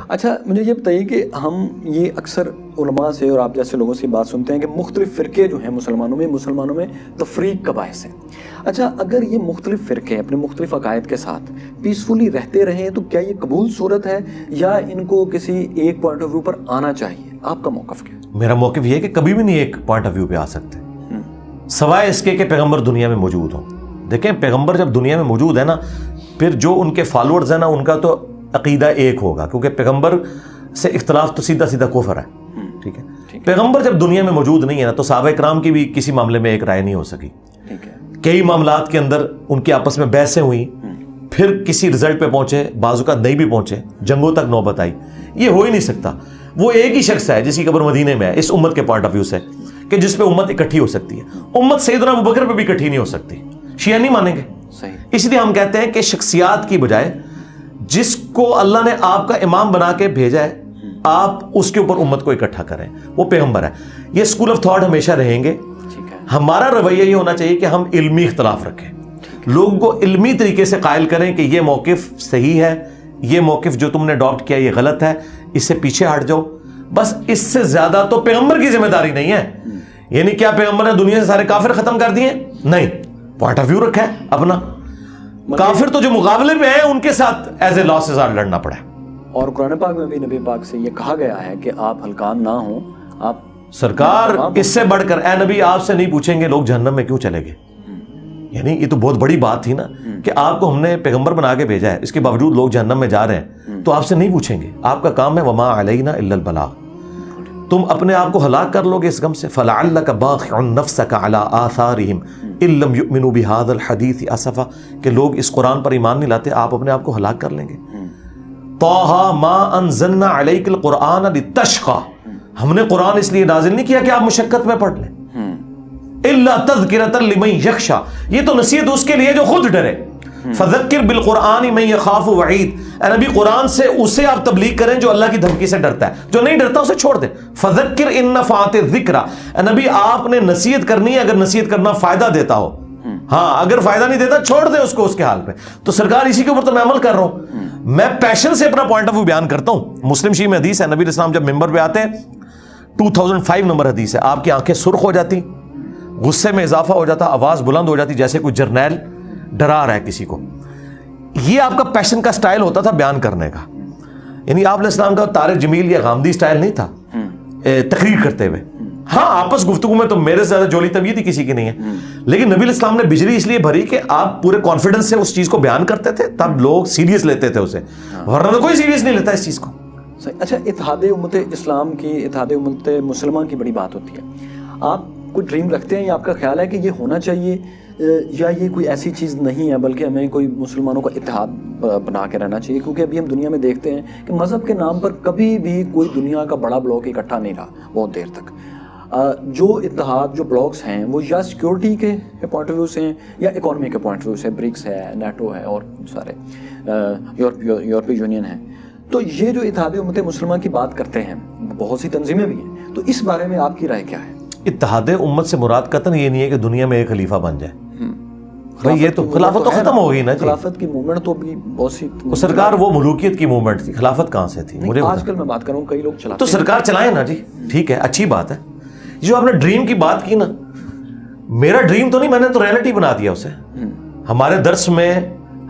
اچھا مجھے یہ بتائیے کہ ہم یہ اکثر علماء سے اور آپ جیسے لوگوں سے بات سنتے ہیں کہ مختلف فرقے جو ہیں مسلمانوں میں تفریق کا باعث ہے. اچھا اگر یہ مختلف فرقے اپنے مختلف عقائد کے ساتھ پیسفلی رہتے رہیں تو کیا یہ قبول صورت ہے یا ان کو کسی ایک پوائنٹ آف ویو پر آنا چاہیے؟ آپ کا موقف کیا؟ میرا موقف یہ ہے کہ کبھی بھی نہیں ایک پوائنٹ آف ویو پہ آ سکتے سوائے اس کے کہ پیغمبر دنیا میں موجود ہوں. دیکھیں پیغمبر جب دنیا میں موجود ہے نا پھر جو ان کے فالوورز ہیں نا ان کا تو عقیدہ ایک ہوگا, کیونکہ پیغمبر سے اختلاف تو سیدھا سیدھا کفر ہے. ٹھیک ہے, پیغمبر جب دنیا میں موجود نہیں ہے نا تو صحابہ کرام کی بھی کسی معاملے میں ایک رائے نہیں ہو سکی. کئی معاملات کے اندر ان کی آپس میں بحثیں ہوئی, پھر کسی رزلٹ پہ پہنچے, بعض اوقات نہیں بھی پہنچے, جنگوں تک نوبت آئی. یہ ہو ہی نہیں سکتا. وہ ایک ہی شخص ہے جس کی قبر مدینے میں ہے اس امت کے پوائنٹ آف ویو سے کہ جس پہ امت اکٹھی ہو سکتی ہے. امت سیدنا ابوبکر پہ بھی اکٹھی نہیں ہو سکتی, شیعہ نہیں مانیں گے. اس لیے ہم کہتے ہیں کہ شخصیات کی بجائے جس کو اللہ نے آپ کا امام بنا کے بھیجا ہے آپ اس کے اوپر امت کو اکٹھا کریں, وہ پیغمبر ہے. یہ اسکول آف تھاٹ ہمیشہ رہیں گے. ہمارا رویہ یہ ہونا چاہیے کہ ہم علمی اختلاف رکھیں, لوگوں کو علمی طریقے سے قائل کریں کہ یہ موقف صحیح ہے, یہ موقف جو تم نے اڈاپٹ کیا یہ غلط ہے, اس سے پیچھے ہٹ جاؤ. بس اس سے زیادہ تو پیغمبر کی ذمہ داری نہیں ہے. یعنی کیا پیغمبر نے دنیا سے سارے کافر ختم کر دیے؟ نہیں, پوائنٹ آف ویو رکھا ہے اپنا. کافر تو جو مقابلے میں ہیں ان کے ساتھ ایز اے لاس ہزار لڑنا پڑا. اور قرآن پاک میں بھی نبی پاک سے یہ کہا گیا ہے کہ آپ ہلکان نہ ہوں. آپ سرکار اس سے بڑھ کر اے نبی آپ سے نہیں پوچھیں گے لوگ جہنم میں کیوں چلے گئے. یعنی یہ تو بہت بڑی بات تھی نا کہ آپ کو ہم نے پیغمبر بنا کے بھیجا ہے, اس کے باوجود لوگ جہنم میں جا رہے ہیں تو آپ سے نہیں پوچھیں گے. آپ کا کام ہے وما علینا الا البلاغ. تم اپنے آپ کو ہلاک کر لو گے اس غم سے. فلعلک باخع نفسک علی آثارہم ان لم یؤمنوا بہذا الحدیث اسفا, کہ لوگ اس قرآن پر ایمان نہیں لاتے آپ اپنے آپ کو ہلاک کر لیں گے. طٰہٰ ما انزلنا علیک القرآن لتشقی, ہم نے قرآن اس لیے نازل نہیں کیا کہ آپ مشقت میں پڑھ لیں. الا تذکرۃ لمن یخشی, یہ تو نصیحت اس کے لیے جو خود ڈرے. فذکر بالقرآن من یخاف وعید, اے نبی قرآن سے اسے آپ تبلیغ کریں جو اللہ کی دھمکی سے ڈرتا ہے, جو نہیں ڈرتا اسے چھوڑ دیں. فذکر ان نفعت الذکر, اے نبی آپ نے نصیحت کرنی ہے اگر نصیحت کرنا فائدہ دیتا ہو. ہاں اگر فائدہ نہیں دیتا چھوڑ دیں اس کو اس کے حال پہ. تو سرکار اسی کے اوپر تو میں عمل کر رہا ہوں. میں پیشن سے اپنا پوائنٹ آف ویو بیان کرتا ہوں. مسلم شریف میں حدیث ہے, نبی علیہ السلام جب ممبر پہ آتے ہیں 2005 نمبر حدیث ہے, آپ کی آنکھیں سرخ ہو جاتی, غصے میں اضافہ ہو جاتا, آواز بلند ہو جاتی جیسے کوئی جرنیل ڈرا رہا ہے کسی کو. یہ آپ کا پیشن کا سٹائل ہوتا تھا بیان کرنے کا. یعنی آپ علیہ السلام کا طارق جمیل یا غامدی سٹائل نہیں تھا تقریر کرتے ہوئے. ہاں آپس گفتگو میں تو میرے سے زیادہ جولی طبیعت ہی کسی کی نہیں ہے, لیکن نبی علیہ السلام نے بجلی اس لیے بھری کہ آپ پورے کانفیڈنس سے اس چیز کو بیان کرتے تھے, تب لوگ سیریس لیتے تھے اسے, ورنہ تو کوئی سیریس نہیں لیتا اس چیز کو. اچھا اتحاد امت اسلام کی, اتحاد امت مسلمہ کی بڑی بات ہوتی ہے. آپ کوئی ڈریم رکھتے ہیں یا آپ کا خیال ہے کہ یہ ہونا چاہیے یا یہ کوئی ایسی چیز نہیں ہے بلکہ ہمیں کوئی مسلمانوں کا اتحاد بنا کے رہنا چاہیے؟ کیونکہ ابھی ہم دنیا میں دیکھتے ہیں کہ مذہب کے نام پر کبھی بھی کوئی دنیا کا بڑا بلاک اکٹھا نہیں رہا بہت دیر تک. جو اتحاد جو بلاکس ہیں وہ یا سیکیورٹی کے پوائنٹ آف ویو سے ہیں یا اکانومی کے پوائنٹ آف ویو سے, برکس ہے, نیٹو ہے اور سارے یورپی یونین ہے. تو یہ جو اتحاد امت مسلمہ کی بات کرتے ہیں بہت سی تنظیمیں بھی ہیں, تو اس بارے میں آپ کی رائے کیا ہے؟ اتحاد امت سے مراد قطعاً یہ نہیں ہے کہ دنیا میں ایک خلیفہ بن جائے. بھائی یہ تو خلافت تو ختم ہو گئی نا جی. خلافت کی موومنٹ تو بھی بہت سی, سرکار وہ ملوکیت کی موومنٹ تھی, خلافت کہاں سے تھی؟ مجھے آج کل میں بات کروں کئی لوگ چلاتے تو سرکار چلائیں نا جی, ٹھیک ہے اچھی بات ہے. جو آپ نے ڈریم کی بات کی نا, میرا ڈریم تو نہیں, میں نے تو ریئلٹی بنا دیا اسے. ہمارے درس میں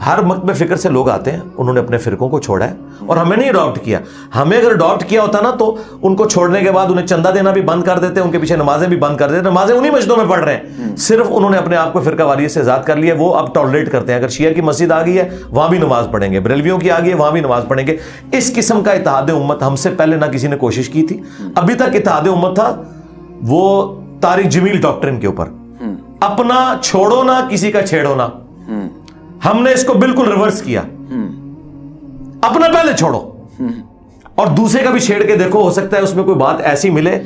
ہر مکتب فکر سے لوگ آتے ہیں, انہوں نے اپنے فرقوں کو چھوڑا ہے اور ہمیں نہیں اڈاپٹ کیا. ہمیں اگر اڈاپٹ کیا ہوتا نا تو ان کو چھوڑنے کے بعد انہیں چندہ دینا بھی بند کر دیتے, ان کے پیچھے نمازیں بھی بند کر دیتے. نمازیں انہی مسجدوں میں پڑھ رہے ہیں, صرف انہوں نے اپنے آپ کو فرقہ واریت سے آزاد کر لیا. وہ اب ٹالریٹ کرتے ہیں, اگر شیعہ کی مسجد آ گئی ہے وہاں بھی نماز پڑھیں گے, بریلویوں کی آ گئی ہے وہاں بھی نماز پڑھیں گے. اس قسم کا اتحاد امت ہم سے پہلے نہ کسی نے کوشش کی تھی. ابھی تک اتحاد امت تھا وہ طارق جمیل ڈاکٹرن کے اوپر, اپنا چھوڑو نہ کسی کا چھیڑو نہ. ہم نے اس کو بالکل ریورس کیا, اپنا پہلے چھوڑو اور دوسرے کا بھی چھیڑ کے دیکھو, ہو سکتا ہے اس میں کوئی بات ایسی ملے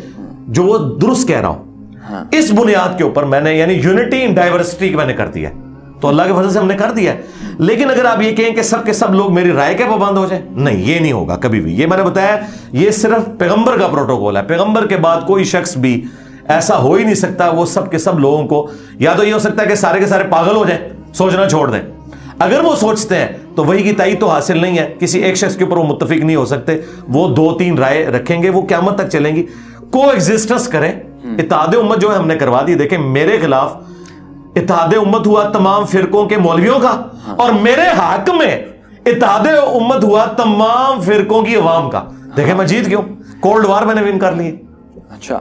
جو وہ درست کہہ رہا ہوں. اس بنیاد کے اوپر میں نے یعنی یونٹی ان ڈائیورسٹی میں نے کر دیا, تو اللہ کے فضل سے ہم نے کر دیا. لیکن اگر آپ یہ کہیں کہ سب کے سب لوگ میری رائے کے پابند ہو جائیں, نہیں یہ نہیں ہوگا کبھی بھی. یہ میں نے بتایا یہ صرف پیغمبر کا پروٹوکول ہے, پیغمبر کے بعد کوئی شخص بھی ایسا ہو ہی نہیں سکتا وہ سب کے سب لوگوں کو, یا تو یہ ہو سکتا ہے کہ سارے کے سارے پاگل ہو جائیں, سوچنا چھوڑ دیں. اگر وہ سوچتے ہیں تو وہی کی تائید تو حاصل نہیں ہے, کسی ایک شخص کے اوپر وہ متفق نہیں ہو سکتے, وہ 2-3 رائے رکھیں گے, وہ قیامت تک چلیں گی, کو ایگزسٹنس کریں. اتحاد امت جو ہے ہم نے کروا دی. دیکھیں میرے خلاف اتحاد امت ہوا تمام فرقوں کے مولویوں کا, اور میرے حق میں اتحاد امت ہوا تمام فرقوں کی عوام کا. دیکھیں میں جیت گیا ہوں, کولڈ وار میں نے ون کر لی. اچھا